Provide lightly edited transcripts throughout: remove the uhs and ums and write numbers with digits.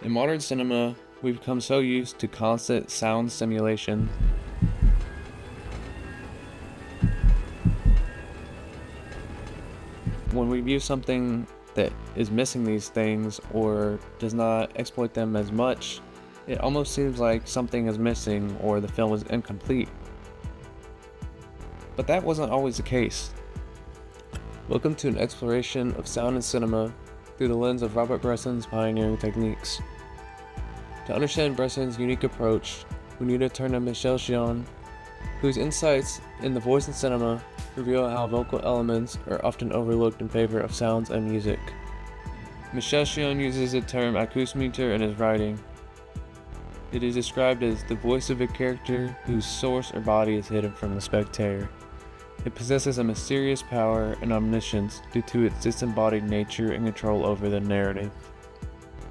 In modern cinema, we've become so used to constant sound stimulation. When we view something that is missing these things or does not exploit them as much, it almost seems like something is missing or the film is incomplete. But that wasn't always the case. Welcome to an exploration of sound in cinema through the lens of Robert Bresson's pioneering techniques. To understand Bresson's unique approach, we need to turn to Michel Chion, whose insights in the voice in cinema reveal how vocal elements are often overlooked in favor of sounds and music. Michel Chion uses the term acousmeter in his writing. It is described as the voice of a character whose source or body is hidden from the spectator. It possesses a mysterious power and omniscience due to its disembodied nature and control over the narrative.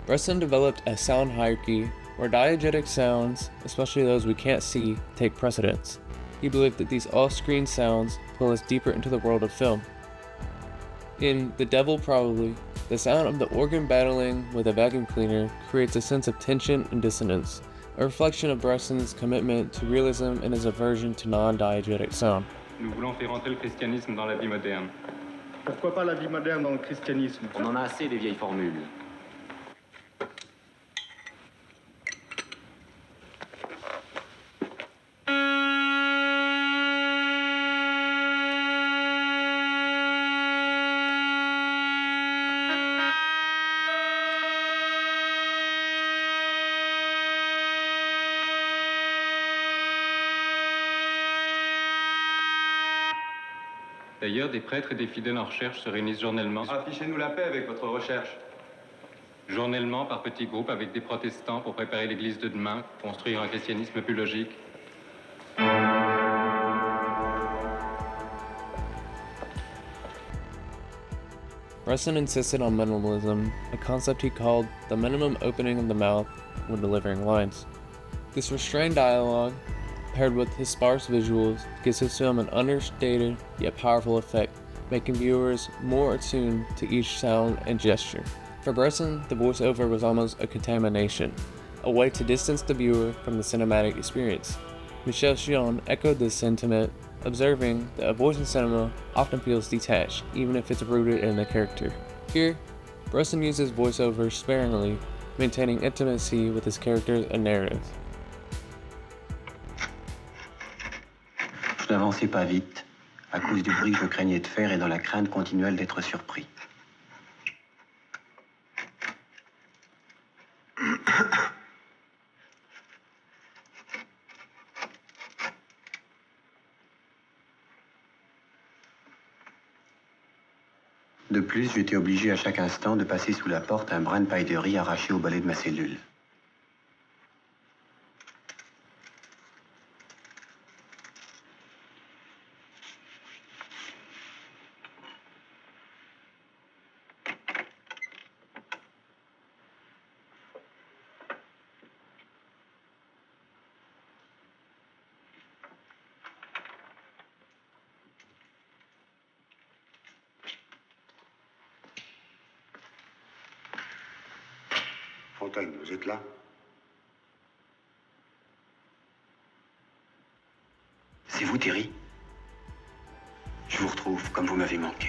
Bresson developed a sound hierarchy where diegetic sounds, especially those we can't see, take precedence. He believed that these off-screen sounds pull us deeper into the world of film. In The Devil Probably, the sound of the organ battling with a vacuum cleaner creates a sense of tension and dissonance, a reflection of Bresson's commitment to realism and his aversion to non-diegetic sound. Nous voulons faire entrer le christianisme dans la vie moderne. Pourquoi pas la vie moderne dans le christianisme? On en a assez des vieilles formules. D'ailleurs, des prêtres et des fidèles en recherche se réunissent journellement. Affichez-nous la paix avec votre recherche. Journellement, par petits groupes, avec des protestants pour préparer l'église de demain, construire un christianisme plus logique. Bresson insisted on minimalism, a concept he called the minimum opening of the mouth when delivering lines. This restrained dialogue, paired with his sparse visuals, gives his film an understated yet powerful effect, making viewers more attuned to each sound and gesture. For Bresson, the voiceover was almost a contamination, a way to distance the viewer from the cinematic experience. Michel Chion echoed this sentiment, observing that a voice in cinema often feels detached, even if it's rooted in the character. Here, Bresson uses voiceover sparingly, maintaining intimacy with his characters and narrative. Je n'avançais pas vite, à cause du bruit que je craignais de faire et dans la crainte continuelle d'être surpris. De plus, j'étais obligé à chaque instant de passer sous la porte un brin de paille de riz arraché au balai de ma cellule. Fontaine, vous êtes là? C'est vous, Thierry? Je vous retrouve comme vous m'avez manqué.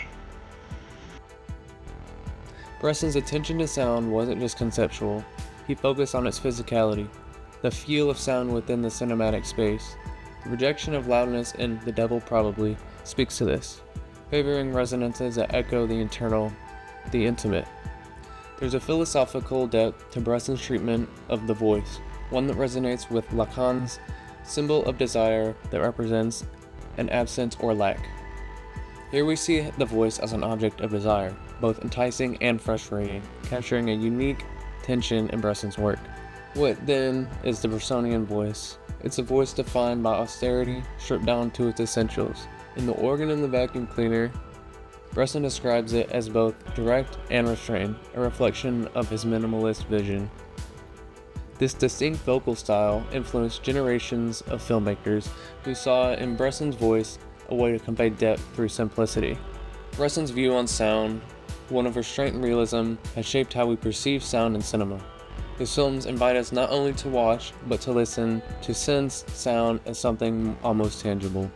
Bresson's attention to sound wasn't just conceptual, he focused on its physicality, the feel of sound within the cinematic space. The rejection of loudness in The Devil Probably speaks to this, favoring resonances that echo the internal, the intimate. There's a philosophical depth to Bresson's treatment of the voice, one that resonates with Lacan's symbol of desire that represents an absence or lack. Here we see the voice as an object of desire, both enticing and frustrating, capturing a unique tension in Bresson's work. What then is the Bressonian voice? It's a voice defined by austerity, stripped down to its essentials. In The Organ and the Vacuum Cleaner, Bresson describes it as both direct and restrained, a reflection of his minimalist vision. This distinct vocal style influenced generations of filmmakers who saw in Bresson's voice a way to convey depth through simplicity. Bresson's view on sound, one of restraint and realism, has shaped how we perceive sound in cinema. His films invite us not only to watch, but to listen, to sense sound as something almost tangible.